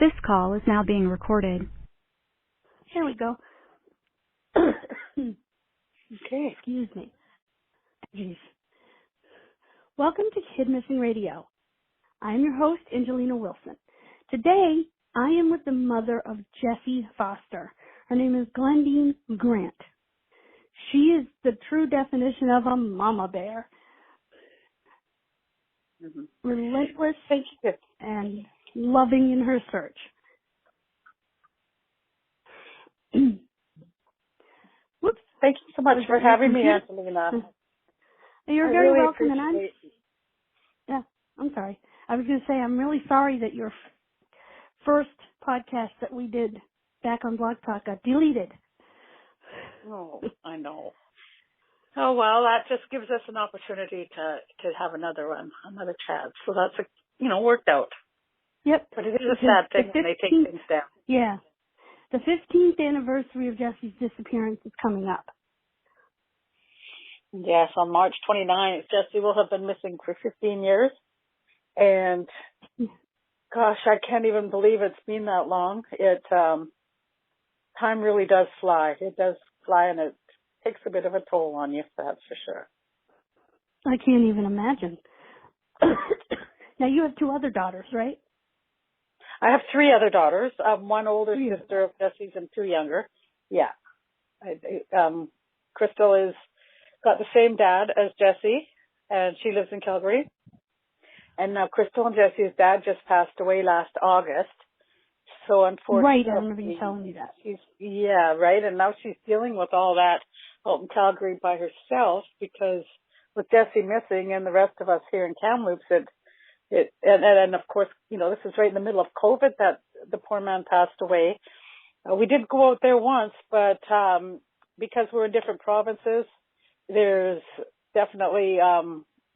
This call is now being recorded. Here we go. Okay. Excuse me. Jeez. Welcome to Kidmissing Radio. I am your host, Angelina Wilson. Today, I am with the mother of Jessie Foster. Her name is Glendene Grant. She is the true definition of a mama bear. Mm-hmm. Relentless Thank you. and loving in her search. Whoops. Thank you so much for having me, Angelina. You're very really welcome. And I'm sorry. I was going to say I'm really sorry that your first podcast that we did back on Blog Talk got deleted. Oh, I know. Oh, well, that just gives us an opportunity to have another one, another chance. So that's, worked out. Yep. But it is a sad thing when they take things down. Yeah. The 15th anniversary of Jessie's disappearance is coming up. Yes, on March 29th, Jessie will have been missing for 15 years. And, gosh, I can't even believe it's been that long. Time really does fly. It does fly, and it takes a bit of a toll on you, that's for sure. I can't even imagine. Now, you have two other daughters, right? I have three other daughters, one older sister of Jessie's and two younger. Yeah. Crystal is got the same dad as Jessie, and she lives in Calgary. And now Crystal and Jessie's dad just passed away last August. So unfortunately, right, I remember you telling me that. Right. And now she's dealing with all that out in Calgary by herself because with Jessie missing and the rest of us here in Kamloops, and of course, this is right in the middle of COVID that the poor man passed away. We did go out there once, but because we're in different provinces, there's definitely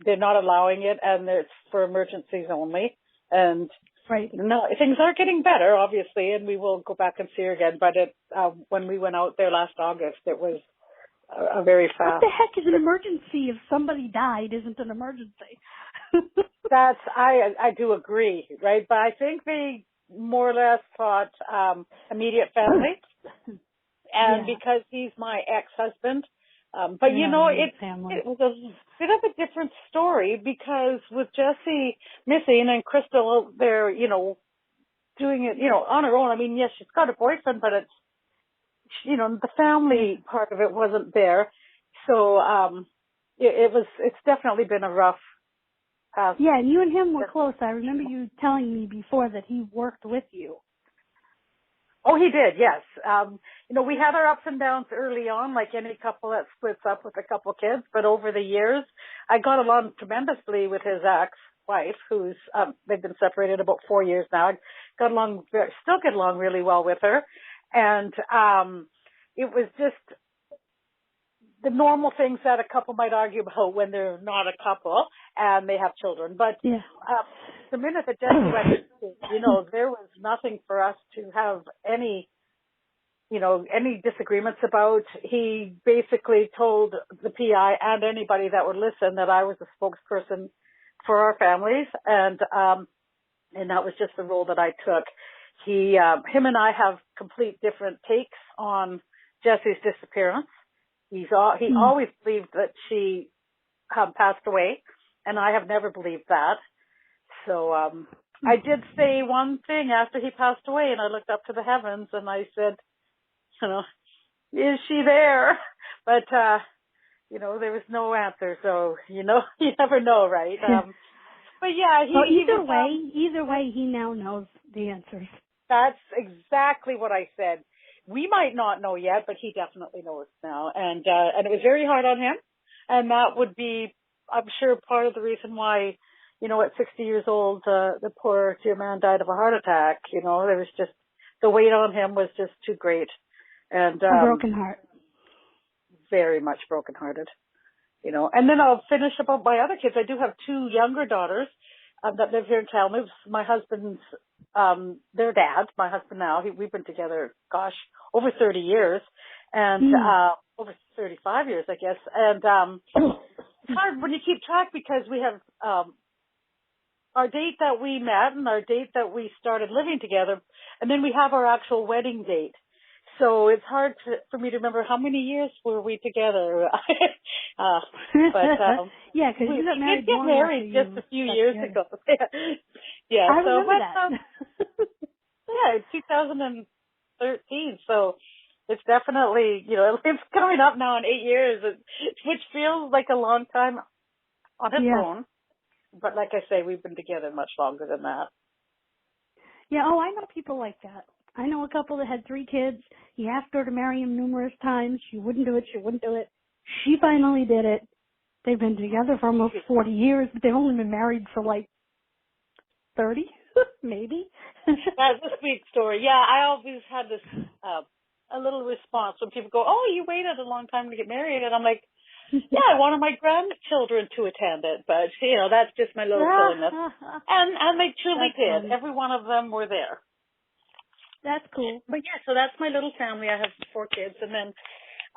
they're not allowing it, and it's for emergencies only. And right. No, things are getting better, obviously, and we will go back and see her again. But when we went out there last August, it was a very fast. What the heck is an emergency if somebody died? Isn't an emergency? I do agree, right? But I think they more or less thought immediate family, and because he's my ex-husband. But it was a bit of a different story because with Jessie missing and Crystal, they're doing it on her own. I mean, yes, she's got a boyfriend, but it's the family part of it wasn't there. So it's definitely been a rough past. Yeah, and you and him were close. I remember you telling me before that he worked with you. Oh, he did, yes. We had our ups and downs early on, like any couple that splits up with a couple kids. But over the years, I got along tremendously with his ex-wife, who's they've been separated about 4 years now. I still get along really well with her. And it was just the normal things that a couple might argue about when they're not a couple and they have children. But the minute that Jessie went, there was nothing for us to have any disagreements about. He basically told the PI and anybody that would listen that I was a spokesperson for our families, and that was just the role that I took. Him and I have complete different takes on Jessie's disappearance. He always believed that she passed away, and I have never believed that. So I did say one thing after he passed away, and I looked up to the heavens, and I said, is she there? But, there was no answer, so, you never know, right? But yeah, either way, he now knows the answers. That's exactly what I said. We might not know yet, but he definitely knows now. And it was very hard on him. And that would be, I'm sure, part of the reason why, at 60 years old, the poor dear man died of a heart attack. There was just, the weight on him was just too great. And a broken heart. Very much brokenhearted. And then I'll finish about my other kids. I do have two younger daughters that live here in Kamloops. My husband's, their dad, my husband now, we've been together, over 30 years. And over 35 years, I guess. And it's hard when you keep track because we have our date that we met and our date that we started living together, and then we have our actual wedding date. So it's hard for me to remember how many years were we together. Yeah, because you got married. We did get married just a few years ago. Yeah, I remember that. Yeah, 2013. So it's definitely, it's coming up now in 8 years, which feels like a long time on its own. But like I say, we've been together much longer than that. Yeah, I know people like that. I know a couple that had 3 kids. He asked her to marry him numerous times. She wouldn't do it. She finally did it. They've been together for almost 40 years, but they've only been married for like 30, maybe. That's a sweet story. Yeah, I always had this a little response when people go, "Oh, you waited a long time to get married," and I'm like, "Yeah, I wanted my grandchildren to attend it, but that's just my little silliness." And they truly did. Funny. Every one of them were there. That's cool. But yeah, so that's my little family. I have 4 kids, and then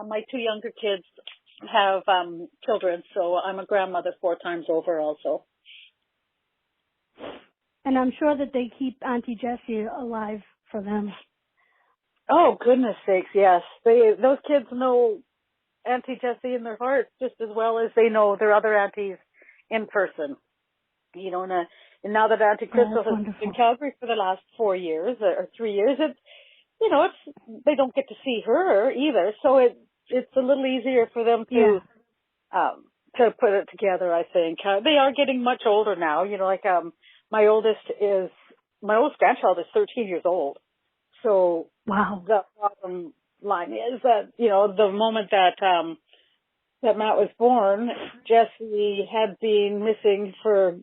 my 2 younger kids have children, so I'm a grandmother 4 times over also. And I'm sure that they keep Auntie Jessie alive for them. Oh, goodness sakes, yes. Those kids know Auntie Jessie in their hearts just as well as they know their other aunties in person. And now that Auntie Crystal has been in Calgary for the last 4 years or 3 years, they don't get to see her either. So it's a little easier for them to put it together, I think. They are getting much older now. My oldest grandchild is 13 years old. So wow. The bottom line is that, the moment that Matt was born, Jessie had been missing for,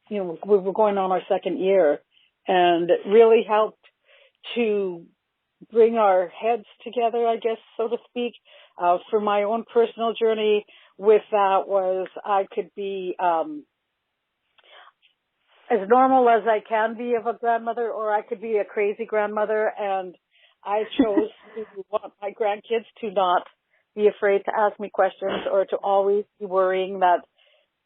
we were going on our 2nd year, and it really helped to bring our heads together, I guess, so to speak. For my own personal journey with that was I could be as normal as I can be of a grandmother, or I could be a crazy grandmother, and I chose to want my grandkids to not be afraid to ask me questions or to always be worrying that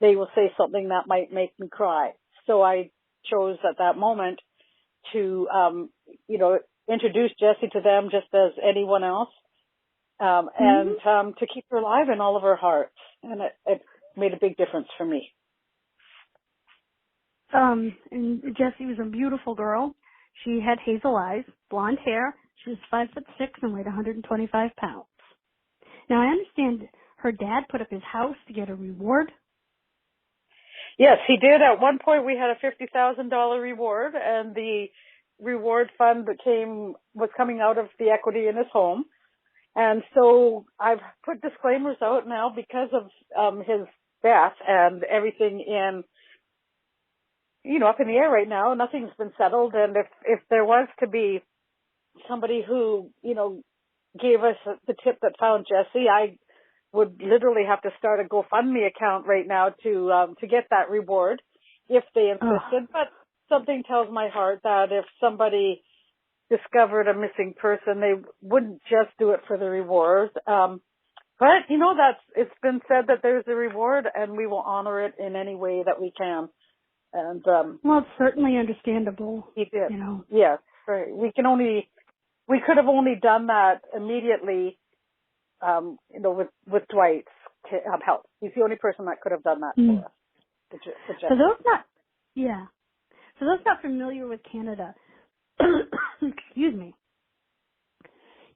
they will say something that might make me cry. So I chose at that moment to, introduce Jessie to them just as anyone else, and to keep her alive in all of her hearts. And it made a big difference for me. And Jessie was a beautiful girl. She had hazel eyes, blonde hair. She was 5'6" and weighed 125 pounds. Now I understand her dad put up his house to get a reward. Yes, he did. At one point we had a $50,000 reward, and the reward fund was coming out of the equity in his home. And so I've put disclaimers out now because of his death and everything up in the air right now. Nothing's been settled, and if there was to be somebody who, gave us the tip that found Jessie, I would literally have to start a GoFundMe account right now to get that reward if they insisted. But something tells my heart that if somebody discovered a missing person, they wouldn't just do it for the reward. But it's been said that there's a reward, and we will honor it in any way that we can. And well, it's certainly understandable. He did. Yes, right. We could have only done that immediately. With Dwight's help. He's the only person that could have done that for us. For those not familiar with Canada, excuse me,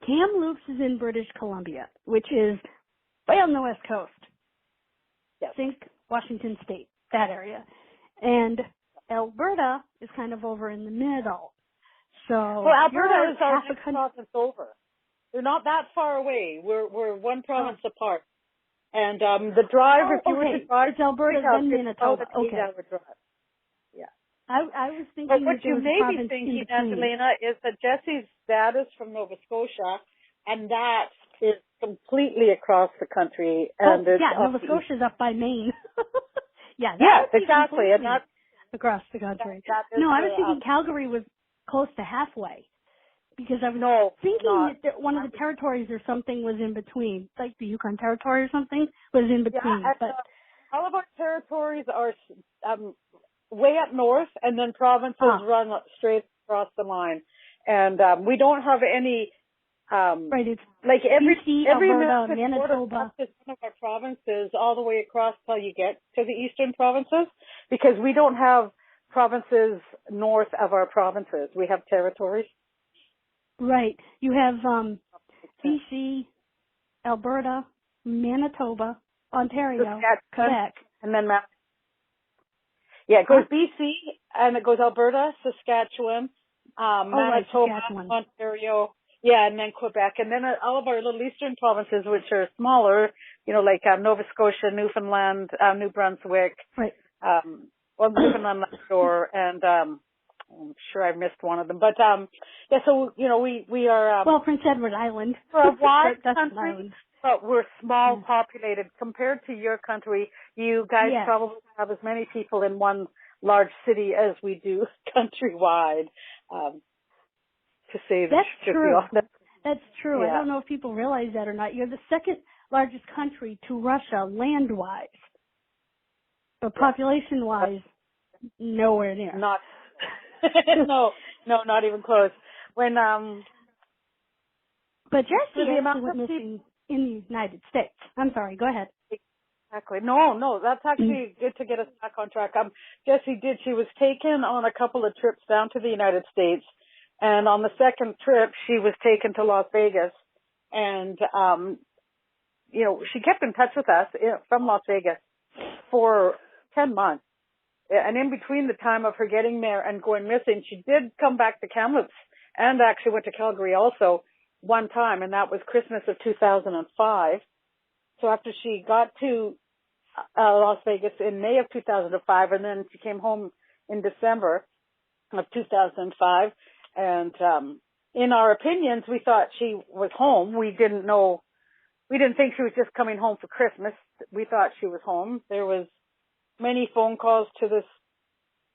Kamloops is in British Columbia, which is way on the west coast. Yes. Think Washington State, that area. And Alberta is kind of over in the middle. So Alberta is our next province over. They're not that far away. We're one province apart. And the drive, if you were to drive, it's Alberta, then Manitoba. Okay. 8-hour drive. Yeah. I was thinking. But what you may be thinking, Angelina, is that Jessie's dad is from Nova Scotia, and that is completely across the country. And Nova Scotia's up by Maine. Yeah, exactly, and that's across the country. I was thinking Calgary was close to halfway. Because I was thinking that one of the territories or something was in between, like the Yukon Territory or something was in between. But all of our territories are way up north, and then provinces run straight across the line. And we don't have any, right, it's like every Alberta, Manitoba. is one of our provinces all the way across till you get to the eastern provinces, because we don't have provinces north of our provinces. We have territories. Right. You have BC, Alberta, Manitoba, Ontario, Quebec. And then it goes BC, and it goes Alberta, Saskatchewan, Manitoba, Saskatchewan. Ontario, and then Quebec. And then all of our little eastern provinces, which are smaller, like Nova Scotia, Newfoundland, New Brunswick, right. Newfoundland last door, and I'm sure I missed one of them. But, so, we are... Prince Edward Island. We're a wide That's country, but we're small populated. Compared to your country, you guys probably have as many people in one large city as we do countrywide, to say the truth. That's true. Yeah. I don't know if people realize that or not. You're the second largest country to Russia land-wise. But population-wise, nowhere near. Not... no, not even close. When but Jessie actually went missing in the United States. I'm sorry, go ahead. Exactly. No, that's actually good to get us back on track. Jessie did. She was taken on a couple of trips down to the United States, and on the second trip, she was taken to Las Vegas, and she kept in touch with us from Las Vegas for 10 months. And in between the time of her getting there and going missing, she did come back to Kamloops and actually went to Calgary also one time, and that was Christmas of 2005. So after she got to Las Vegas in May of 2005, and then she came home in December of 2005, and in our opinions, we thought she was home. We didn't think she was just coming home for Christmas. We thought she was home. There was many phone calls to this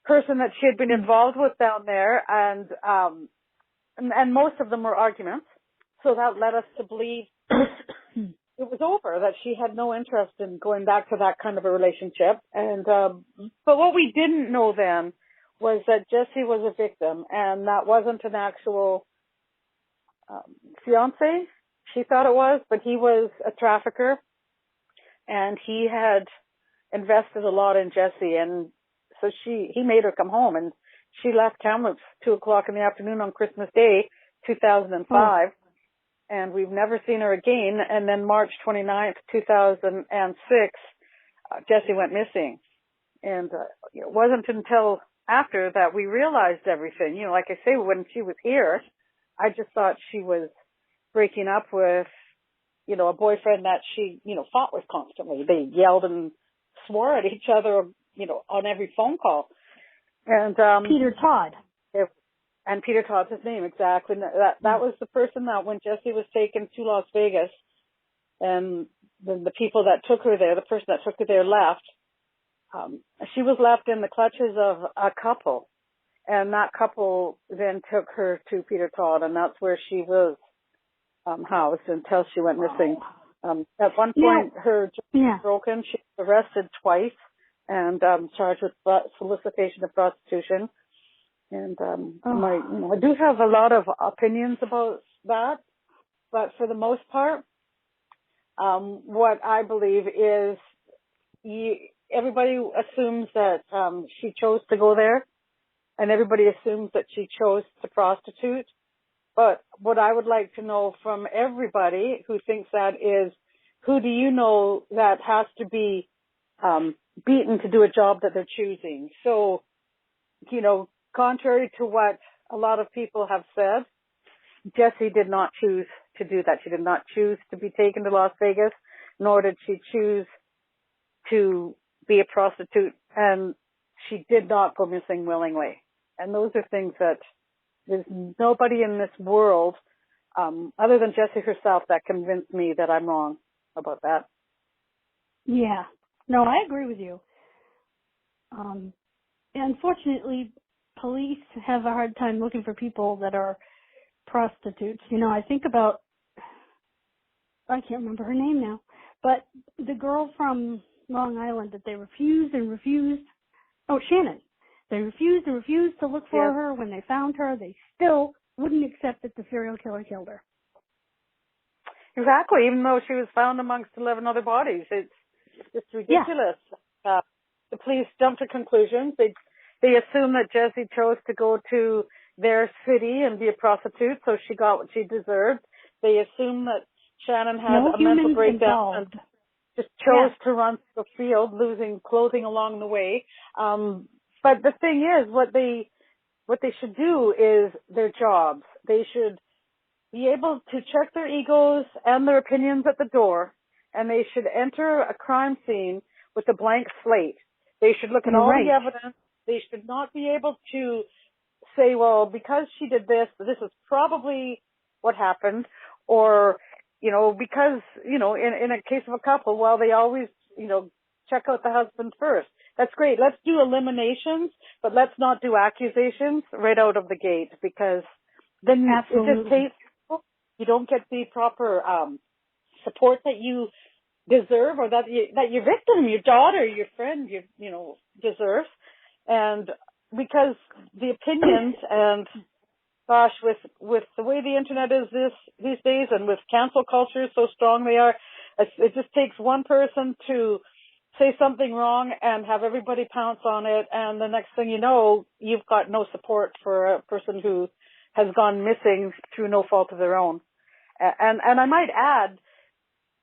person that she had been involved with down there, and most of them were arguments. So that led us to believe it was over, that she had no interest in going back to that kind of a relationship. And but what we didn't know then was that Jessie was a victim, and that wasn't an actual fiance. She thought it was, but he was a trafficker, and he had invested a lot in Jessie, and so he made her come home, and she left Kamloops 2:00 in the afternoon on Christmas Day, 2005, and we've never seen her again. And then March 29th, 2006, Jessie went missing, and it wasn't until after that we realized everything. Like I say, when she was here, I just thought she was breaking up with, a boyfriend that she, fought with constantly. They yelled and swore at each other, on every phone call. And Peter Todd. And Peter Todd's his name, exactly. That was the person that when Jessie was taken to Las Vegas, and the people that took her there, the person that took her there left, she was left in the clutches of a couple. And that couple then took her to Peter Todd, and that's where she was housed until she went missing. At one point, her jaw was broken. She was arrested twice and charged with solicitation of prostitution. And I do have a lot of opinions about that, but for the most part, what I believe is everybody assumes that she chose to go there, and everybody assumes that she chose to prostitute. But what I would like to know from everybody who thinks that is, who do you know that has to be beaten to do a job that they're choosing? So, contrary to what a lot of people have said, Jessie did not choose to do that. She did not choose to be taken to Las Vegas, nor did she choose to be a prostitute, and she did not go missing willingly. And those are things that there's nobody in this world, other than Jessie herself, that convinced me that I'm wrong about that. Yeah. No, I agree with you. Unfortunately, police have a hard time looking for people that are prostitutes. I think about, I can't remember her name now, but the girl from Long Island that they refused. Oh, Shannon. They refused and refused to look for Yes. her. When they found her, they still wouldn't accept that the serial killer killed her. Exactly, even though she was found amongst 11 other bodies. It's just ridiculous. Yeah. The police jumped to conclusions. They assumed that Jessie chose to go to their city and be a prostitute, so she got what she deserved. They assumed that Shannon had a mental breakdown and just chose to run the field, losing clothing along the way. But the thing is, what they should do is their jobs. They should be able to check their egos and their opinions at the door, and they should enter a crime scene with a blank slate. They should look at all the evidence. They should not be able to say, well, because she did this is probably what happened, or, because, in a case of a couple, well, they always, check out the husband first. That's great. Let's do eliminations, but let's not do accusations right out of the gate, because then it just takes, you don't get the proper support that you deserve, or that your victim, your daughter, your friend, deserves. And because the opinions and gosh, with the way the internet is these days, and with cancel culture so strong they are, it just takes one person to say something wrong and have everybody pounce on it, and the next thing you know, you've got no support for a person who has gone missing through no fault of their own. And I might add,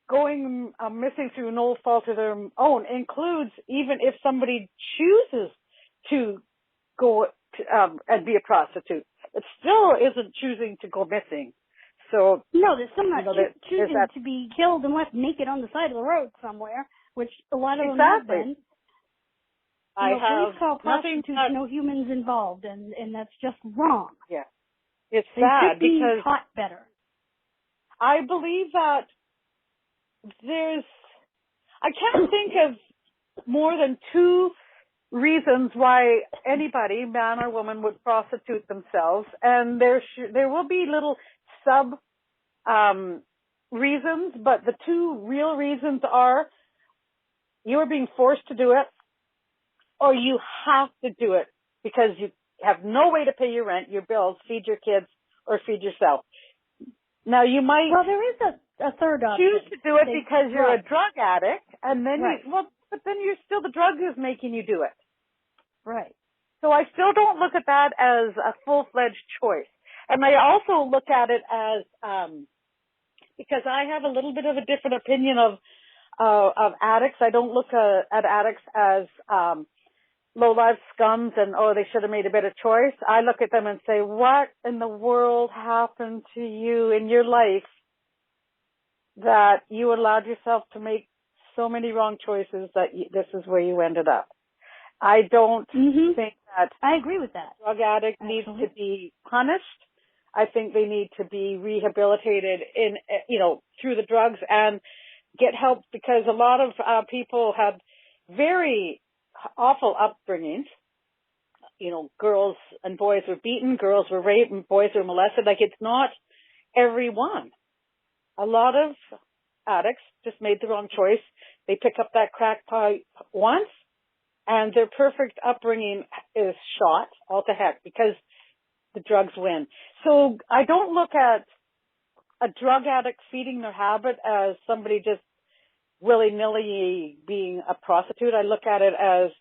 going missing through no fault of their own includes even if somebody chooses to go and be a prostitute. It still isn't choosing to go missing. So no, there's still not choosing to be killed and left naked on the side of the road somewhere, which a lot of them have been. Police call prostitutes no humans involved, and that's just wrong. Yeah, it's they sad should be because taught better. I believe that I can't think of more than two reasons why anybody, man or woman, would prostitute themselves, and there will be little sub reasons, but the two real reasons are you are being forced to do it, or you have to do it because you have no way to pay your rent, your bills, feed your kids, or feed yourself. Now you might there is a third option. Choose to do it because you're a drug addict, and then but then you're still the drug is making you do it. Right. So I still don't look at that as a full-fledged choice. And I also look at it as, because I have a little bit of a different opinion of addicts. I don't look at addicts as, low-life scums and, they should have made a better choice. I look at them and say, what in the world happened to you in your life that you allowed yourself to make so many wrong choices that this is where you ended up? I don't think that I agree with that. Drug addict needs to be punished. I think they need to be rehabilitated through the drugs and get help, because a lot of people had very awful upbringings. Girls and boys were beaten, girls were raped, and boys were molested. Like, it's not everyone. A lot of addicts just made the wrong choice. They pick up that crack pipe once, and their perfect upbringing is shot all to heck because the drugs win. So I don't look at a drug addict feeding their habit as somebody just willy-nilly being a prostitute. I look at it as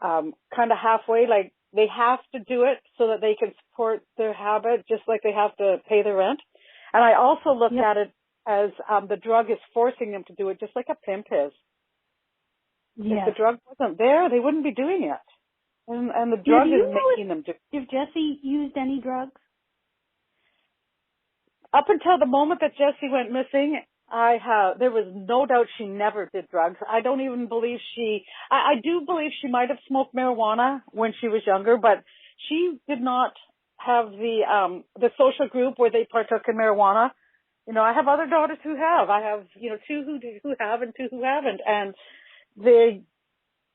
kind of halfway, like they have to do it so that they can support their habit, just like they have to pay their rent. And I also look at it as the drug is forcing them to do it, just like a pimp is. If the drug wasn't there, they wouldn't be doing it. And the drug is making them do it. If Jessie used any drugs? Up until the moment that Jessie went missing, there was no doubt she never did drugs. I don't even believe I do believe she might have smoked marijuana when she was younger, but she did not have the social group where they partook in marijuana. I have other daughters who have. I have, two who have and two who haven't. And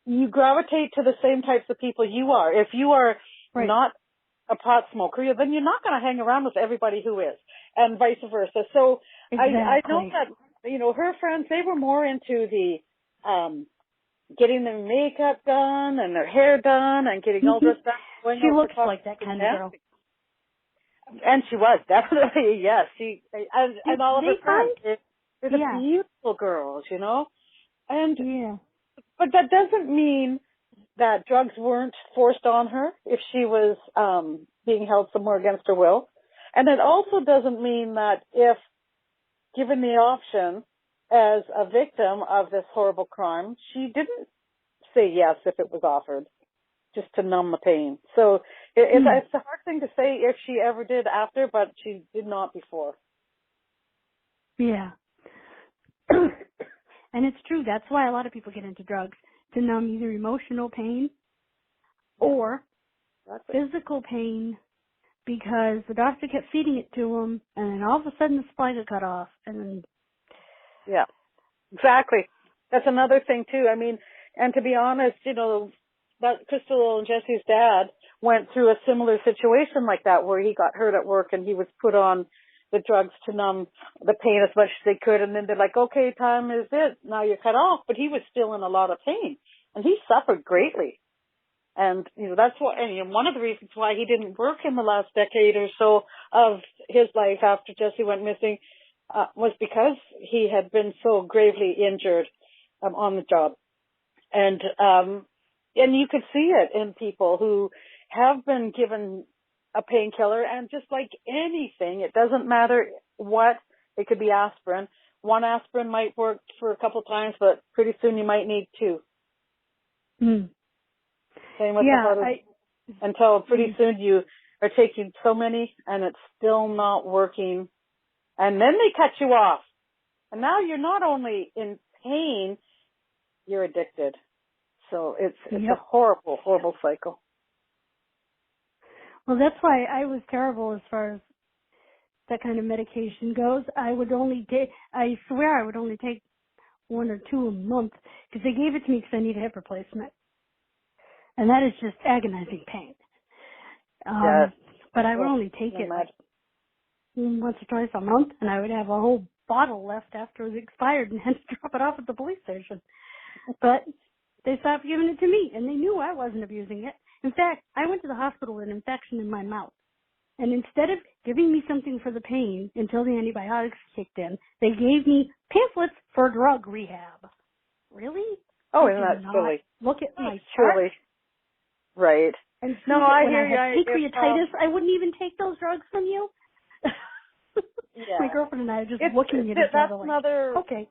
you gravitate to the same types of people you are. If you are not a pot smoker, then you're not going to hang around with everybody who is, and vice versa. So I know that, her friends, they were more into the getting their makeup done and their hair done and getting all dressed up. She looks like that kind of girl. And she was, definitely, yes. And all of her friends, they're the beautiful girls, you know? And, but that doesn't mean that drugs weren't forced on her if she was being held somewhere against her will. And it also doesn't mean that if given the option as a victim of this horrible crime, she didn't say yes if it was offered, just to numb the pain. So it's a hard thing to say if she ever did after, but she did not before. Yeah. And it's true. That's why a lot of people get into drugs, to numb either emotional pain or physical pain, because the doctor kept feeding it to them, and then all of a sudden the supply got cut off, and then... Yeah, exactly. That's another thing, too. I mean, and to be honest, you know, that Crystal and Jessie's dad went through a similar situation like that, where he got hurt at work and he was put on the drugs to numb the pain as much as they could, and then they're like, okay, time is it, now you're cut off, but he was still in a lot of pain, and he suffered greatly. And, you know, that's what, and you know, one of the reasons why he didn't work in the last decade or so of his life after Jessie went missing was because he had been so gravely injured on the job. And you could see it in people who have been given a painkiller, and just like anything, it doesn't matter what, it could be aspirin. One aspirin might work for a couple of times, but pretty soon you might need two. Mm. Same with the heart, until pretty soon you are taking so many and it's still not working. And then they cut you off. And now you're not only in pain, you're addicted. So it's a horrible, horrible cycle. Well, that's why I was terrible as far as that kind of medication goes. I swear I would only take 1 or 2 a month, because they gave it to me because I need a hip replacement. And that is just agonizing pain. But I would only take it like once or twice a month, and I would have a whole bottle left after it was expired and had to drop it off at the police station. But they stopped giving it to me, and they knew I wasn't abusing it. In fact, I went to the hospital with an infection in my mouth. And instead of giving me something for the pain until the antibiotics kicked in, they gave me pamphlets for drug rehab. Really? Oh, isn't that silly? Look at my chart. Right. And no, I hear you. Pancreatitis, I wouldn't even take those drugs from you. My girlfriend and I are just looking at each other like, okay.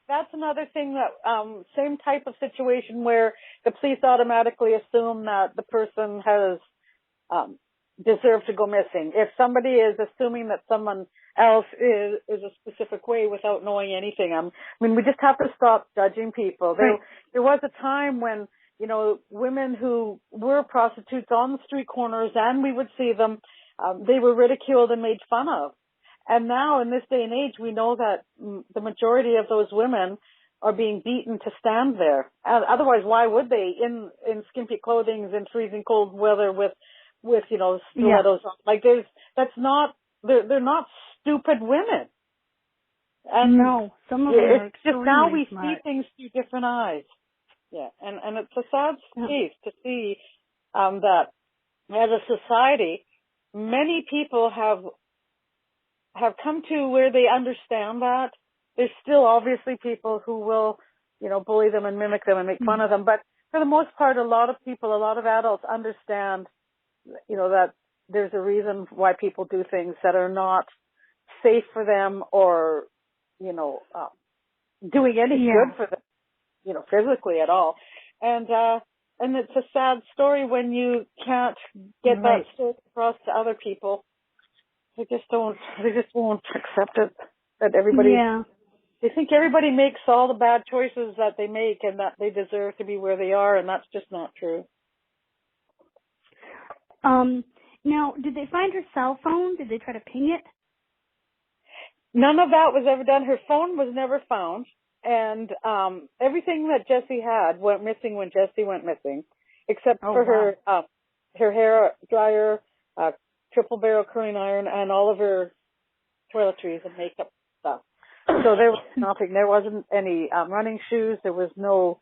That's another thing that, same type of situation where the police automatically assume that the person has deserved to go missing. If somebody is assuming that someone else is a specific way without knowing anything, I mean, we just have to stop judging people. There was a time when, you know, women who were prostitutes on the street corners, and we would see them, they were ridiculed and made fun of. And now in this day and age, we know that the majority of those women are being beaten to stand there. Otherwise, why would they in skimpy clothing in freezing cold weather with you know, stilettos on? Like they're not stupid women. And no, some of them are it's just now we smart. see things through different eyes. Yeah, and it's a sad case to see that as a society, many people have come to where they understand that. There's still obviously people who will, you know, bully them and mimic them and make fun of them. But for the most part, a lot of people, a lot of adults understand, you know, that there's a reason why people do things that are not safe for them or, you know, doing any good for them, you know, physically at all. And it's a sad story when you can't get that story across to other people. They just won't accept it, that everybody, they think everybody makes all the bad choices that they make and that they deserve to be where they are, and that's just not true. Now, did they find her cell phone? Did they try to ping it? None of that was ever done. Her phone was never found, and everything that Jessie had went missing when Jessie went missing, except for her hair dryer, triple barrel curling iron, and all of her toiletries and makeup stuff. So there was nothing. There wasn't any running shoes. There was no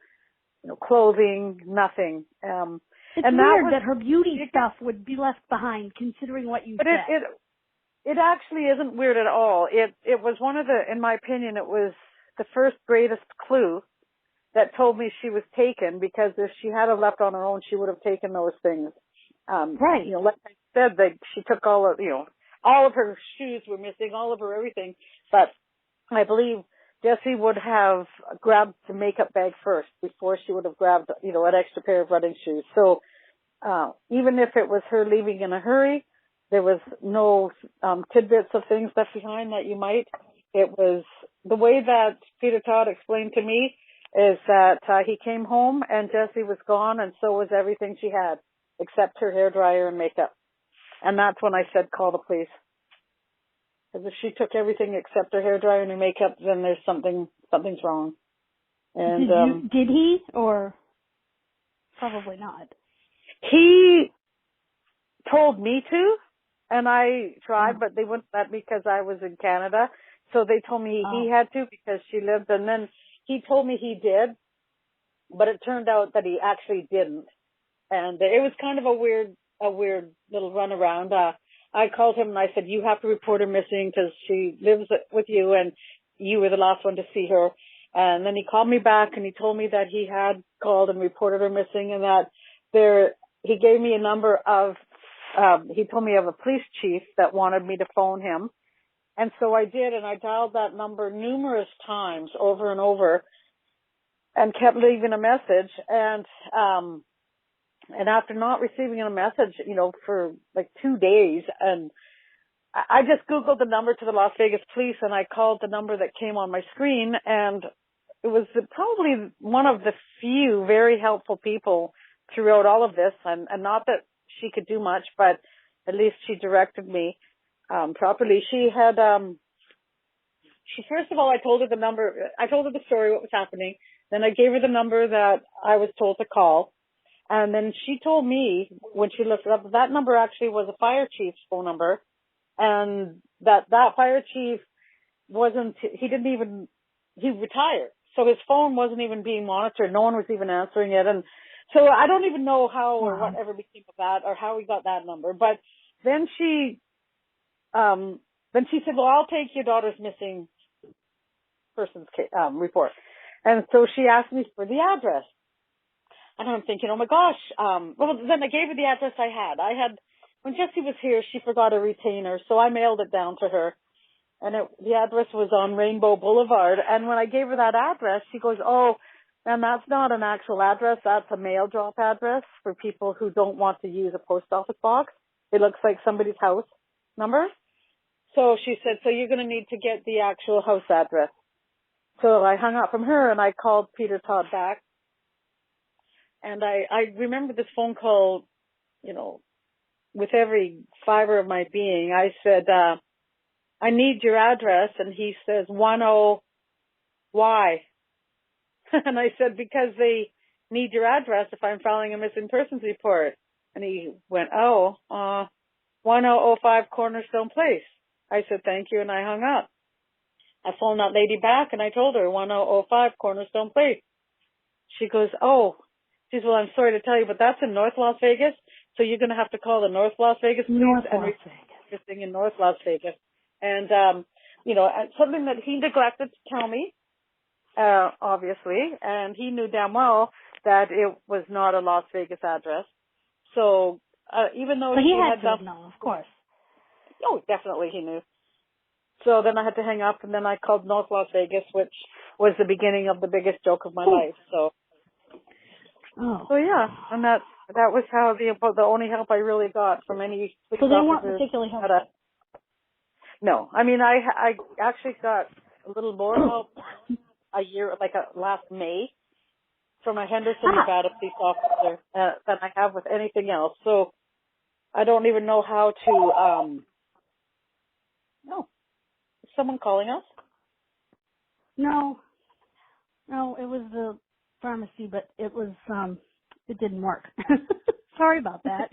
clothing, nothing. It's and weird that her beauty stuff would be left behind, considering what you said. But it actually isn't weird at all. It was one of in my opinion, it was the first greatest clue that told me she was taken, because if she had left on her own, she would have taken those things. Right. Like I said, that she took all of her shoes were missing, all of her everything. But I believe Jessie would have grabbed the makeup bag first before she would have grabbed, an extra pair of running shoes. So, even if it was her leaving in a hurry, there was no, tidbits of things left behind that you might. It was the way that Peter Todd explained to me is that, he came home and Jessie was gone, and so was everything she had, except her hairdryer and makeup. And that's when I said, call the police. Because if she took everything except her hairdryer and her makeup, then there's something's wrong. And did he, or probably not? He told me to, and I tried, but they wouldn't let me because I was in Canada. So they told me he had to because she lived, and then he told me he did, but it turned out that he actually didn't. And it was kind of a weird little runaround. I called him and I said, you have to report her missing because she lives with you and you were the last one to see her. And then he called me back and he told me that he had called and reported her missing, and that he gave me a number of, he told me of a police chief that wanted me to phone him. And so I did, and I dialed that number numerous times over and over and kept leaving a message. And after not receiving a message, for like 2 days, and I just Googled the number to the Las Vegas police, and I called the number that came on my screen, and it was probably one of the few very helpful people throughout all of this, and not that she could do much, but at least she directed me properly. She had, first of all, I told her the story, what was happening. Then I gave her the number that I was told to call. And then she told me, when she looked it up, that number actually was a fire chief's phone number. And that fire chief he retired. So his phone wasn't even being monitored. No one was even answering it. And so I don't even know how or whatever became of that or how we got that number. But then she said, well, I'll take your daughter's missing persons report. And so she asked me for the address. And I'm thinking, oh my gosh. Well, then I gave her the address I had. When Jessie was here, she forgot a retainer, so I mailed it down to her. And the address was on Rainbow Boulevard. And when I gave her that address, she goes, oh, and that's not an actual address. That's a mail drop address for people who don't want to use a post office box. It looks like somebody's house number. So she said, so you're going to need to get the actual house address. So I hung up from her and I called Peter Todd back. And I remember this phone call, with every fiber of my being. I said, I need your address. And he says, 10, why? And I said, because they need your address if I'm filing a missing persons report. And he went, 1005 Cornerstone Place. I said, thank you. And I hung up. I phoned that lady back and I told her 1005 Cornerstone Place. She goes, she says, well, I'm sorry to tell you, but that's in North Las Vegas. So you're going to have to call the North Las Vegas police in North Las Vegas. And, something that he neglected to tell me, obviously, and he knew damn well that it was not a Las Vegas address. So, even though he had to know, of course. Oh, definitely he knew. So then I had to hang up, and then I called North Las Vegas, which was the beginning of the biggest joke of my life. So yeah, and that was how the only help I really got from any police officers. So they weren't officers. particularly helpful. No, I mean I actually got a little more help last May from a Henderson, Nevada police officer than I have with anything else. So I don't even know how to. No, is someone calling us? No, it was the pharmacy, but it it didn't work. Sorry about that.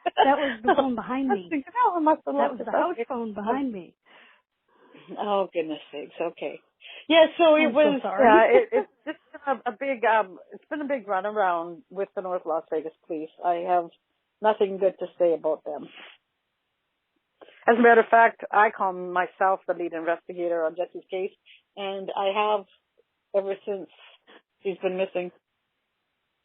That was the phone behind me. That was the house phone behind me. Oh, goodness sakes. Okay. Yeah, so it I'm was, so sorry. it's just a big, it's been a big runaround with the North Las Vegas police. I have nothing good to say about them. As a matter of fact, I call myself the lead investigator on Jessie's case, and I have ever since she's been missing.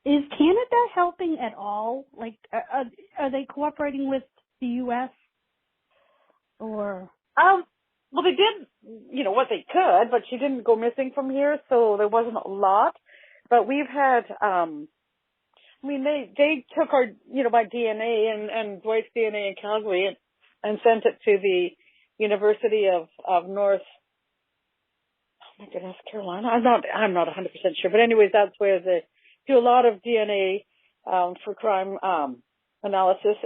Is Canada helping at all? Like, are they cooperating with the U.S. or? Well, they did, what they could, but she didn't go missing from here, so there wasn't a lot. But we've had, they took our, my DNA and Dwight's DNA in Calgary and sent it to the University of North, oh my goodness, Carolina. I'm not 100% sure, but anyways, that's where they do a lot of DNA for crime analysis,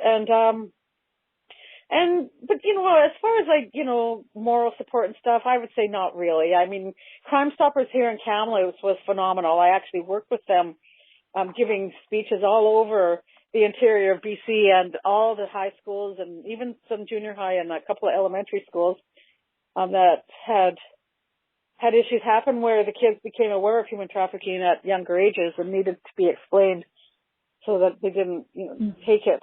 but as far as moral support and stuff, I would say not really. I mean, Crime Stoppers here in Kamloops was phenomenal. I actually worked with them, giving speeches all over the interior of BC and all the high schools and even some junior high and a couple of elementary schools, that had issues happen where the kids became aware of human trafficking at younger ages and needed to be explained so that they didn't, take it.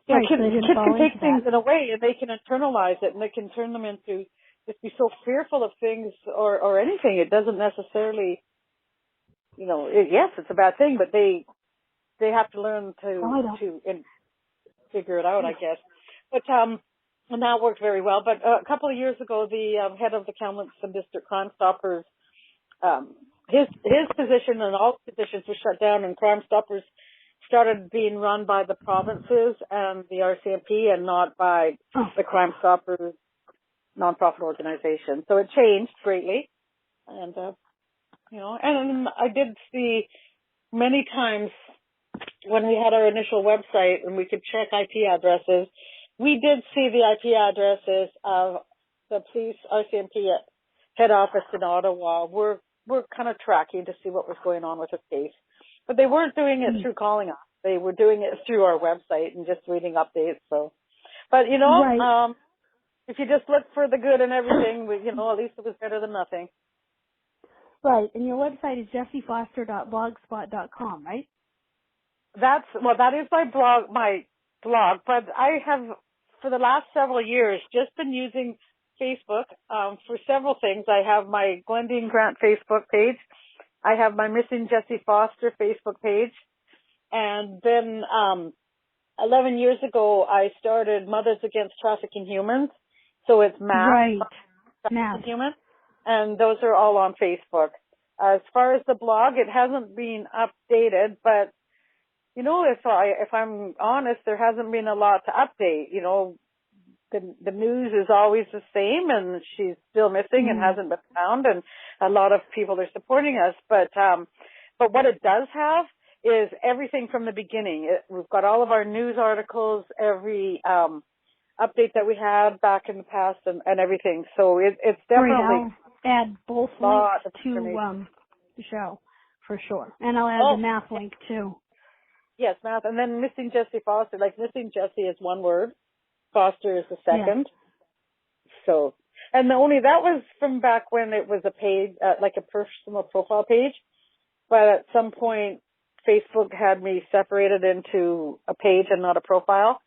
Right, kids can take things that. in a way and they can internalize it and they can turn them into just be so fearful of things or anything. It doesn't necessarily, yes, it's a bad thing, but they have to learn to figure it out, I guess. But, and that worked very well. But a couple of years ago, the head of the Kamloops District Crime Stoppers, his position and all positions were shut down, and Crime Stoppers started being run by the provinces and the RCMP and not by the Crime Stoppers nonprofit organization. So it changed greatly. And, and I did see many times when we had our initial website and we could check IP addresses, we did see the IP addresses of the police RCMP head office in Ottawa. We're kind of tracking to see what was going on with the case. But they weren't doing it through calling us. They were doing it through our website and just reading updates. So, but right. if you just look for the good and everything, at least it was better than nothing. Right. And your website is jessiefoster.blogspot.com, right? That is my blog, but I have, for the last several years, just been using Facebook, for several things. I have my Glendene Grant Facebook page. I have my Missing Jessie Foster Facebook page. And then 11 years ago, I started Mothers Against Trafficking Humans. So it's Right. Trafficking Humans. And those are all on Facebook. As far as the blog, it hasn't been updated, but, if I'm honest, there hasn't been a lot to update. The news is always the same, and she's still missing and hasn't been found, and a lot of people are supporting us. But what it does have is everything from the beginning. We've got all of our news articles, every update that we had back in the past, and everything. So it's definitely. I'll add both links to the show for sure, and I'll add the math link too. Yes, math, and then Missing Jessie Foster. Like Missing Jessie is one word. Foster is the second. Yeah. So, and that was from back when it was a page, like a personal profile page. But at some point, Facebook had me separated into a page and not a profile.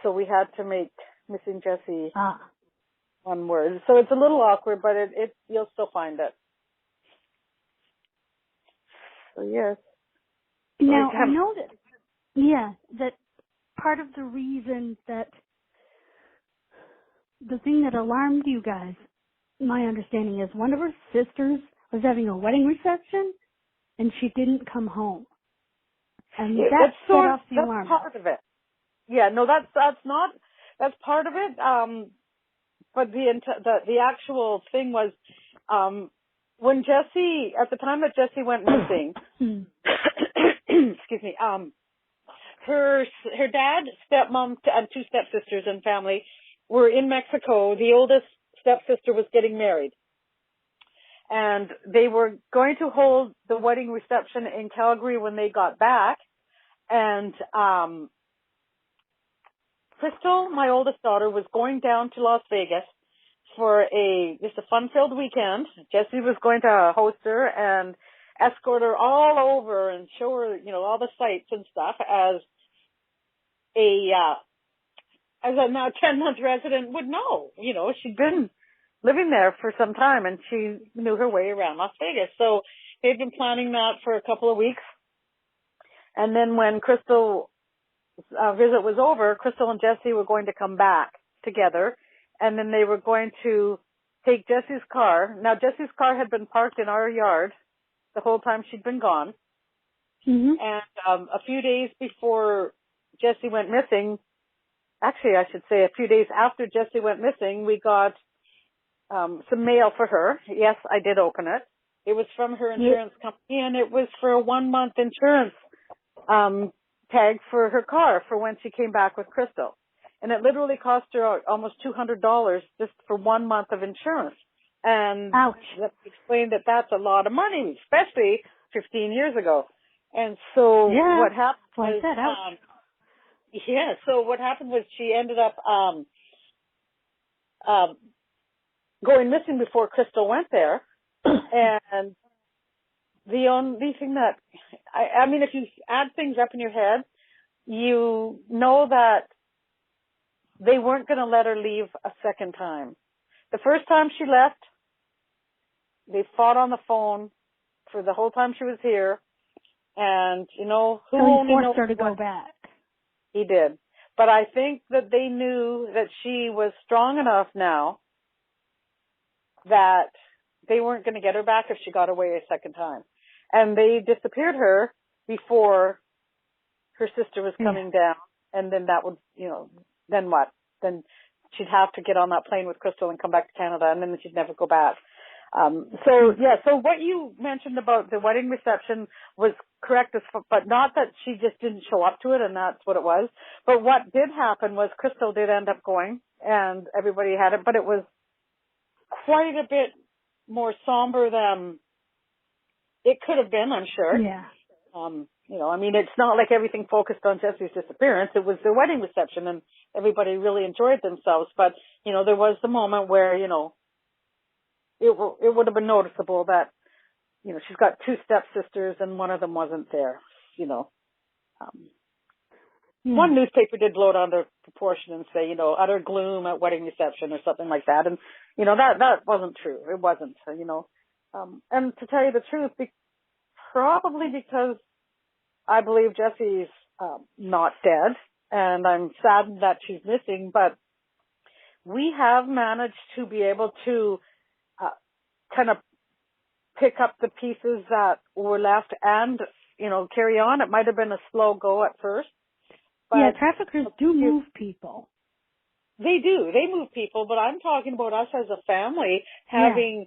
So we had to make Missing Jessie one word. So it's a little awkward, but you'll still find it. So yes. Now, I know that part of the reason that the thing that alarmed you guys, my understanding is one of her sisters was having a wedding reception and she didn't come home. And that set off the alarm. That's part of it. Yeah, no, that's part of it. But the actual thing was, when Jessie, at the time that Jessie went missing, excuse me, her dad, stepmom, and two stepsisters and family were in Mexico. The oldest stepsister was getting married. And they were going to hold the wedding reception in Calgary when they got back. And Crystal, my oldest daughter, was going down to Las Vegas for just a fun-filled weekend. Jessie was going to host her and escort her all over and show her, all the sights and stuff as a now 10-month resident would know. She'd been living there for some time and she knew her way around Las Vegas. So they'd been planning that for a couple of weeks. And then when Crystal's visit was over, Crystal and Jessie were going to come back together. And then they were going to take Jessie's car. Now, Jessie's car had been parked in our yard the whole time she'd been gone. Mm-hmm. And a few days before Jessie went missing, actually, I should say a few days after Jessie went missing, we got some mail for her. Yes, I did open it. It was from her insurance company, and it was for a 1-month insurance tag for her car for when she came back with Crystal. And it literally cost her almost $200 just for 1 month of insurance. And ouch. That explained that that's a lot of money, especially 15 years ago. And so what happened was, so what happened was she ended up going missing before Crystal went there. And the only thing that, I mean, if you add things up in your head, you know that they weren't going to let her leave a second time. The first time she left, they fought on the phone for the whole time she was here. And, who only knows her to go back. He did. But I think that they knew that she was strong enough now that they weren't going to get her back if she got away a second time. And they disappeared her before her sister was coming down. And then that would, then what? Then she'd have to get on that plane with Crystal and come back to Canada, and then she'd never go back. So what you mentioned about the wedding reception was correct, but not that she just didn't show up to it, and that's what it was. But what did happen was Crystal did end up going, and everybody had it, but it was quite a bit more somber than it could have been, I'm sure. Yeah. It's not like everything focused on Jessie's disappearance. It was the wedding reception, and everybody really enjoyed themselves. But, there was the moment where, it would have been noticeable that, she's got 2 stepsisters and one of them wasn't there, One newspaper did blow it under proportion and say, utter gloom at wedding reception or something like that. And, that wasn't true. It wasn't, and to tell you the truth, probably because I believe Jessie's not dead, and I'm saddened that she's missing, but we have managed to be able to kind of pick up the pieces that were left and, carry on. It might have been a slow go at first. But traffickers do move people. They do. They move people, but I'm talking about us as a family having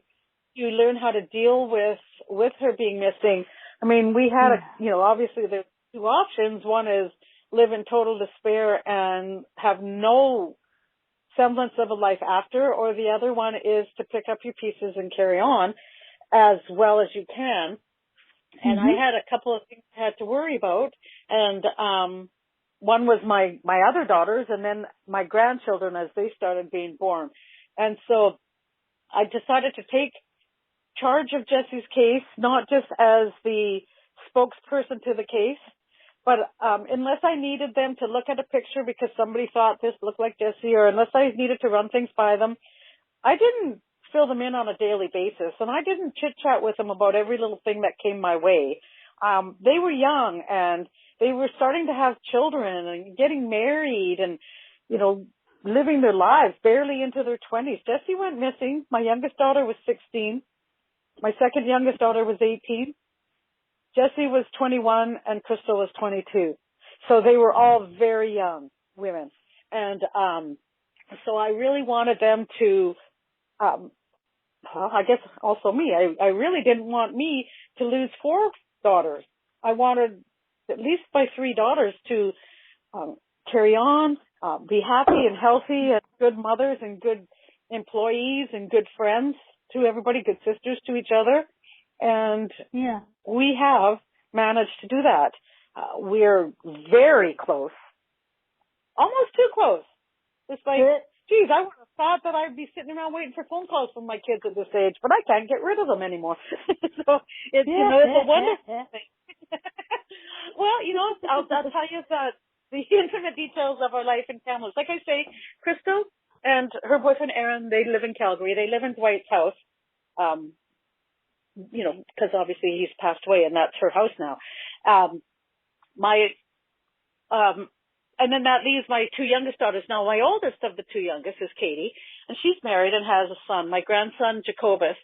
to learn how to deal with her being missing. I mean, we had obviously there's 2 options. One is live in total despair and have no semblance of a life after, or the other one is to pick up your pieces and carry on as well as you can. And I had a couple of things I had to worry about, and one was my other daughters and then my grandchildren as they started being born. And so I decided to take charge of Jessie's case, not just as the spokesperson to the case, but unless I needed them to look at a picture because somebody thought this looked like Jessie, or unless I needed to run things by them, I didn't fill them in on a daily basis, and I didn't chit-chat with them about every little thing that came my way. They were young, and they were starting to have children and getting married and, living their lives barely into their 20s. Jessie went missing. My youngest daughter was 16. My second youngest daughter was 18. Jessie was 21 and Crystal was 22. So they were all very young women. And so I really wanted them to, I guess also me. I really didn't want me to lose 4 daughters. I wanted at least my 3 daughters to carry on, be happy and healthy and good mothers and good employees and good friends to everybody, good sisters to each other. And we have managed to do that. We're very close, almost too close. It's like geez, I would have thought that I'd be sitting around waiting for phone calls from my kids at this age, but I can't get rid of them anymore. So it's, you know, it's a wonderful thing. Well, you know, I'll tell you the intimate details of our life in Kamloops. Like I say, Crystal and her boyfriend Aaron, they live in Calgary. They live in Dwight's house. You know, because obviously he's passed away and that's her house now. And then that leaves my two youngest daughters. Now, my oldest of the two youngest is Katie, and she's married and has a son. My grandson, Jacobus,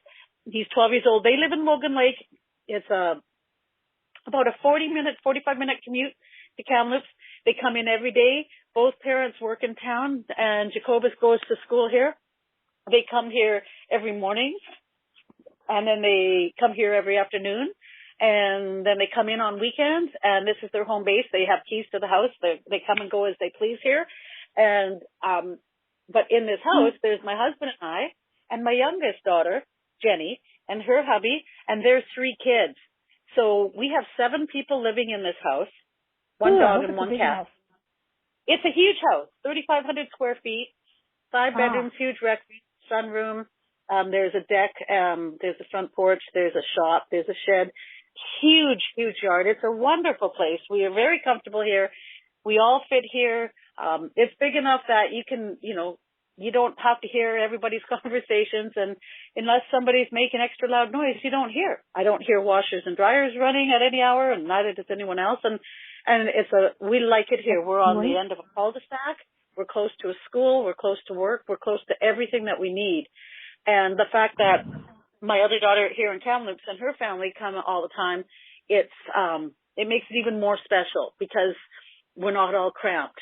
he's 12 years old. They live in Logan Lake. It's about a 45-minute commute to Kamloops. They come in every day. Both parents work in town, and Jacobus goes to school here. They come here every morning, and then they come here every afternoon. And then they come in on weekends, and this is their home base. They have keys to the house. They come and go as they please here. And but in this house, there's my husband and I, and my youngest daughter, Jenny, and her hubby, and their 3 kids. So we have 7 people living in this house, 1 dog and 1 cat. House. It's a huge house, 3,500 square feet, 5 bedrooms, huge rec sunroom. There's a deck. There's a front porch. There's a shop. There's a shed. Huge, huge yard. It's a wonderful place. We are very comfortable here. We all fit here. It's big enough that you can, you know, you don't have to hear everybody's conversations. And unless somebody's making extra loud noise, you don't hear. I don't hear washers and dryers running at any hour, and neither does anyone else. And we like it here. We're on the end of a cul-de-sac. We're close to a school. We're close to work. We're close to everything that we need. And the fact that my other daughter here in Kamloops and her family come all the time, it makes it even more special because we're not all cramped.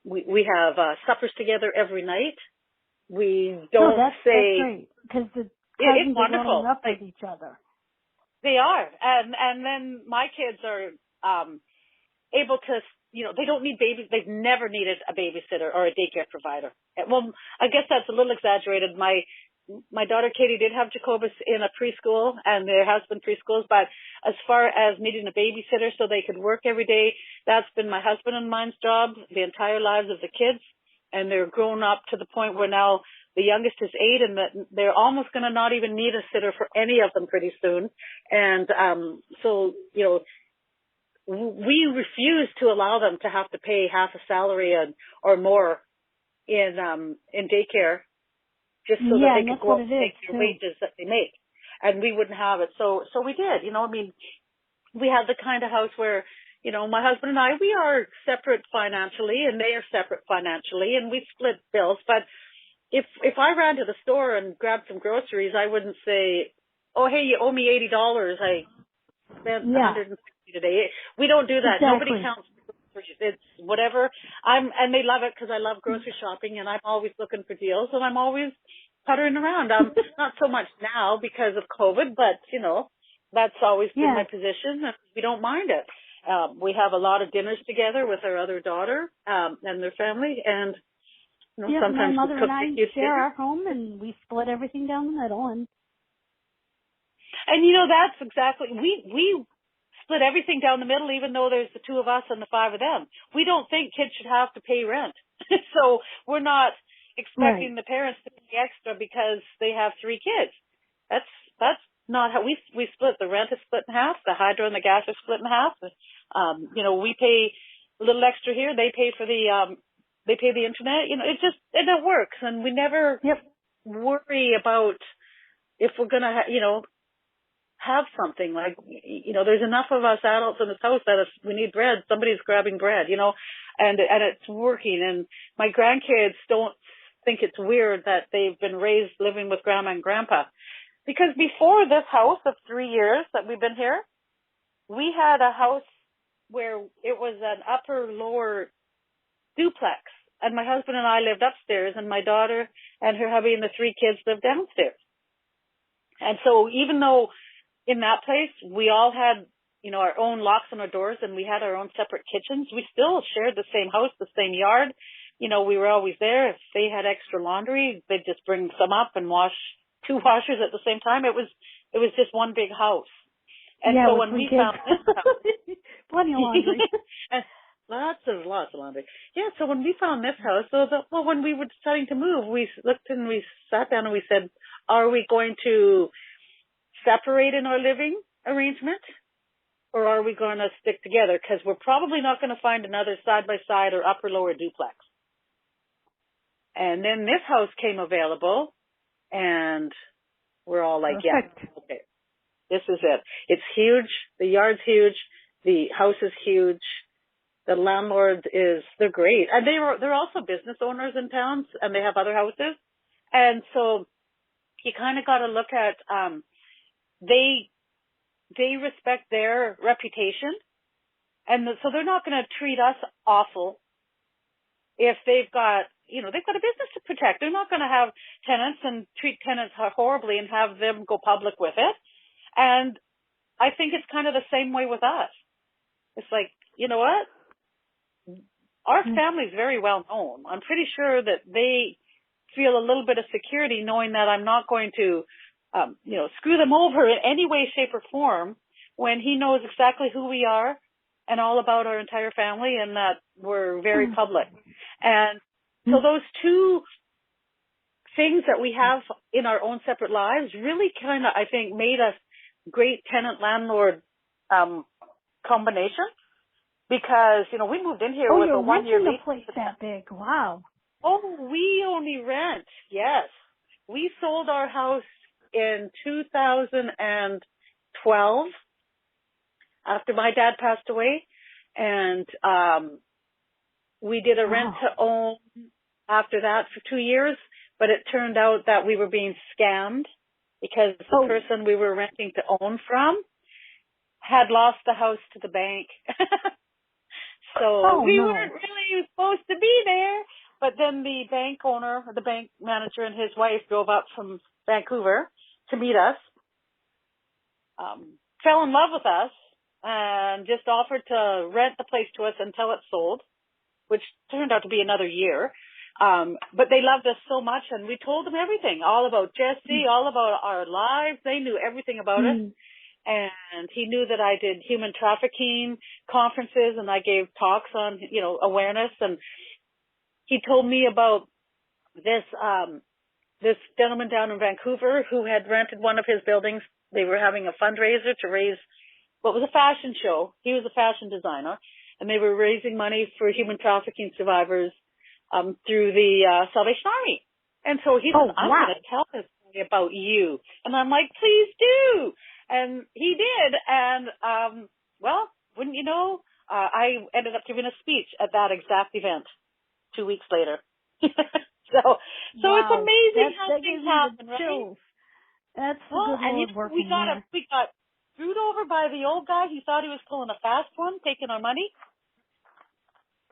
We have suppers together every night. We don't that's great because the cousins are growing up with each other. They are, and then my kids are able to. You know, they don't need babies. They've never needed a babysitter or a daycare provider. Well, I guess that's a little exaggerated. My daughter Katie did have Jacobus in a preschool, and there has been preschools, but as far as needing a babysitter so they could work every day, that's been my husband and mine's job the entire lives of the kids, and they're grown up to the point where now the youngest is 8, and they're almost going to not even need a sitter for any of them pretty soon. And so, you know, we refuse to allow them to have to pay half a salary or more in daycare just so that they could go and make the wages that they make. And we wouldn't have it. So we did, you know, I mean, we have the kind of house where, you know, my husband and I, we are separate financially and they are separate financially and we split bills. But if I ran to the store and grabbed some groceries, I wouldn't say, oh, hey, you owe me $80. I spent $160 today. We don't do that. Exactly. Nobody counts. It's whatever. And they love it because I love grocery shopping and I'm always looking for deals and I'm always puttering around. Not so much now because of COVID, but you know, that's always been my position and we don't mind it. We have a lot of dinners together with our other daughter, and their family and you know, sometimes my mother and I share dinner. our home and we split everything down the middle and you know, that's exactly we split everything down the middle, even though there's the 2 of us and the 5 of them. We don't think kids should have to pay rent. So we're not expecting the parents to pay extra because they have 3 kids. That's not how we split. The rent is split in half. The hydro and the gas are split in half. You know, we pay a little extra here. They pay for they pay the internet. You know, it works. And we never worry about if we're going to, you know, have something like, you know, there's enough of us adults in this house that if we need bread, somebody's grabbing bread, you know, and it's working. And my grandkids don't think it's weird that they've been raised living with grandma and grandpa. Because before this house of 3 years that we've been here, we had a house where it was an upper lower duplex. And my husband and I lived upstairs and my daughter and her hubby and the 3 kids lived downstairs. And so even though in that place, we all had, you know, our own locks on our doors and we had our own separate kitchens. We still shared the same house, the same yard. You know, we were always there. If they had extra laundry, they'd just bring some up and wash 2 washers at the same time. It was just one big house. And so when we found this house, plenty of laundry. Lots of laundry. Yeah, so when we found this house, when we were deciding to move, we looked and we sat down and we said, are we going to separate in our living arrangement, or are we going to stick together? Because we're probably not going to find another side-by-side or upper-lower duplex. And then this house came available, and we're all like, Perfect. yeah, okay, this is it. It's huge. The yard's huge. The house is huge. The landlord they're great. And they're also business owners in towns, and they have other houses. And so you kind of got to look at, they respect their reputation. And so they're not going to treat us awful if they've got a business to protect. They're not going to have tenants and treat tenants horribly and have them go public with it. And I think it's kind of the same way with us. It's like, you know what? Our family's very well known. I'm pretty sure that they feel a little bit of security knowing that I'm not going to, screw them over in any way, shape, or form when he knows exactly who we are and all about our entire family and that we're very public. And so those two things that we have in our own separate lives really kind of, I think, made us great tenant-landlord combination. Because, we moved in here with a 1-year lease. Oh, you're renting a place that big. Wow. Oh, we only rent. Yes. We sold our house in 2012 after my dad passed away. And we did a rent to own after that for 2 years. But it turned out that we were being scammed because the person we were renting to own from had lost the house to the bank. So we weren't really supposed to be there. But then the bank owner, the bank manager and his wife drove up from Vancouver to meet us, fell in love with us, and just offered to rent the place to us until it sold, which turned out to be another year. But they loved us so much, and we told them everything, all about Jessie, all about our lives. They knew everything about it. And he knew that I did human trafficking conferences and I gave talks on, awareness. And he told me about this gentleman down in Vancouver who had rented one of his buildings. They were having a fundraiser to raise what was a fashion show. He was a fashion designer, and they were raising money for human trafficking survivors through the Salvation Army. And so he said, I'm going to tell this story about you. And I'm like, please do. And he did. And, wouldn't you know, I ended up giving a speech at that exact event 2 weeks later. So it's amazing how things happen, right? That's the good Lord working there. We got screwed over by the old guy. He thought he was pulling a fast one, taking our money.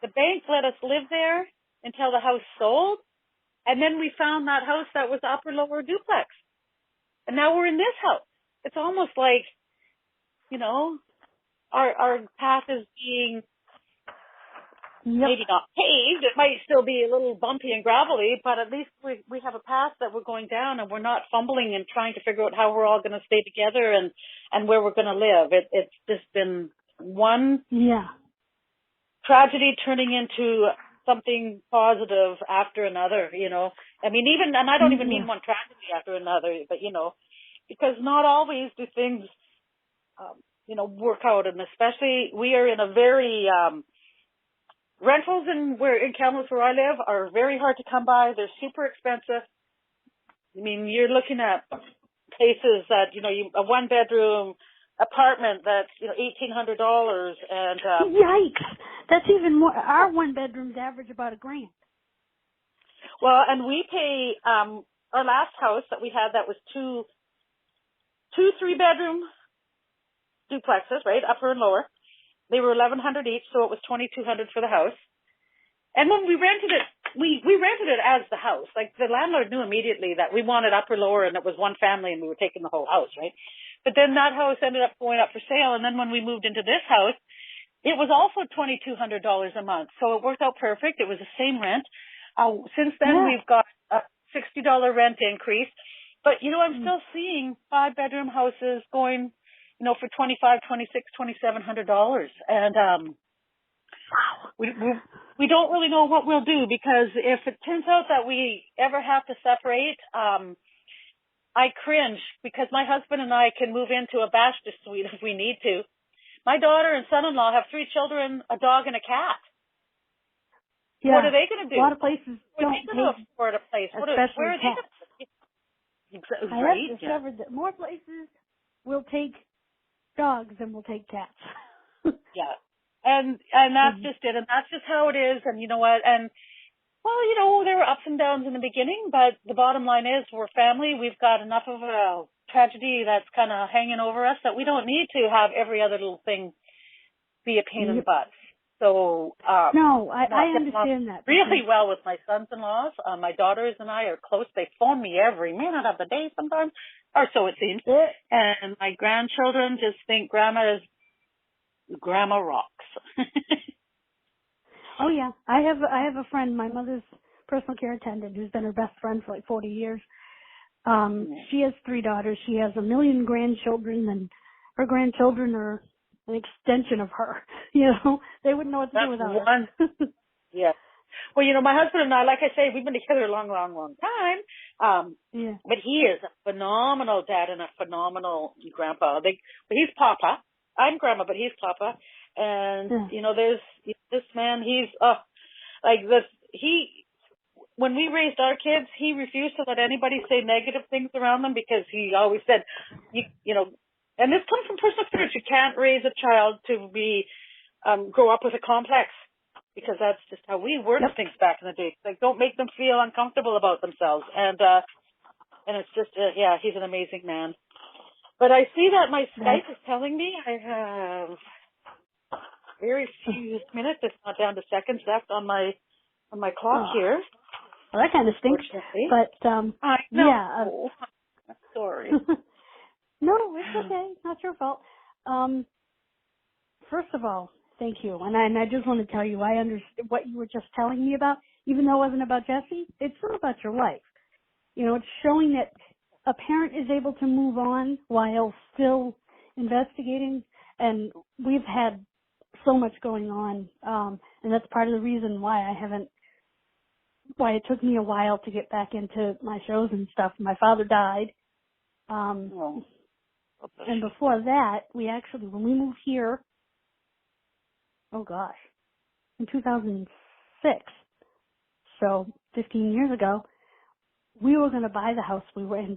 The bank let us live there until the house sold. And then we found that house that was upper-lower duplex. And now we're in this house. It's almost like, our path is being maybe not paved. It might still be a little bumpy and gravelly, but at least we have a path that we're going down, and we're not fumbling and trying to figure out how we're all going to stay together and where we're going to live. It's just been one tragedy turning into something positive after another, I mean, and I don't even mean one tragedy after another, but, because not always do things, work out. And especially we are in a very, rentals in Kamloops where I live are very hard to come by. They're super expensive. I mean, you're looking at places that, a 1-bedroom apartment that's, $1,800 and, yikes. That's even more. Our 1-bedrooms average about $1,000. Well, and we pay, our last house that we had that was two 3-bedroom duplexes, right, upper and lower. They were $1,100 each, so it was $2,200 for the house. And when we rented it, we rented it as the house. Like the landlord knew immediately that we wanted upper, lower, and it was one family, and we were taking the whole house, right? But then that house ended up going up for sale, and then when we moved into this house, it was also $2,200 a month. So it worked out perfect. It was the same rent. Since then, we've got a $60 rent increase. But, I'm still seeing 5-bedroom houses going, for $2,500, $2,600, $2,700. And, wow. we don't really know what we'll do, because if it turns out that we ever have to separate, I cringe, because my husband and I can move into a bachelor suite if we need to. My daughter and son-in-law have 3 children, a dog, and a cat. Yeah. What are they going to do? A lot of places Where don't are they going to take, afford a place? especially where are they cats. gonna, I right? have discovered that more places will take dogs than will take cats. Yeah. And that's just it. And that's just how it is. And you know what? And, well, you know, there were ups and downs in the beginning, but the bottom line is we're family. We've got enough of a tragedy that's kind of hanging over us that we don't need to have every other little thing be a pain in the butt. So, no, I understand that. Really well with my sons-in-laws. My daughters and I are close. They phone me every minute of the day sometimes, or so it seems. And my grandchildren just think Grandma rocks. Oh yeah, I have a friend, my mother's personal care attendant, who's been her best friend for like 40 years. She has 3 daughters. She has 1 million grandchildren, and her grandchildren are an extension of her. You know, they wouldn't know what to do without her. Yeah. Well, you know, my husband and I, like I say, we've been together a long, long, long time. Yeah. But he is a phenomenal dad and a phenomenal grandpa. But he's Papa. I'm Grandma, but he's Papa. And, you know, there's this man, he's, like this, when we raised our kids, he refused to let anybody say negative things around them, because he always said, you know, and this comes from personal experience, you can't raise a child to be, grow up with a complex, because that's just how we worded things back in the day. Like, don't make them feel uncomfortable about themselves. And it's just, yeah, he's an amazing man. But I see that my Skype is telling me I have very few minutes, if not down to seconds, left on my clock here. Well, that kind of stinks. But I know. Yeah. I'm sorry. No, it's okay. It's not your fault. First of all, thank you. And I just want to tell you, I understand what you were just telling me about, even though it wasn't about Jessie. It's still about your life. You know, it's showing that a parent is able to move on while still investigating, and we've had so much going on, and that's part of the reason why it took me a while to get back into my shows and stuff. My father died, and before that, when we moved here, in 2006, so 15 years ago, we were going to buy the house we were in.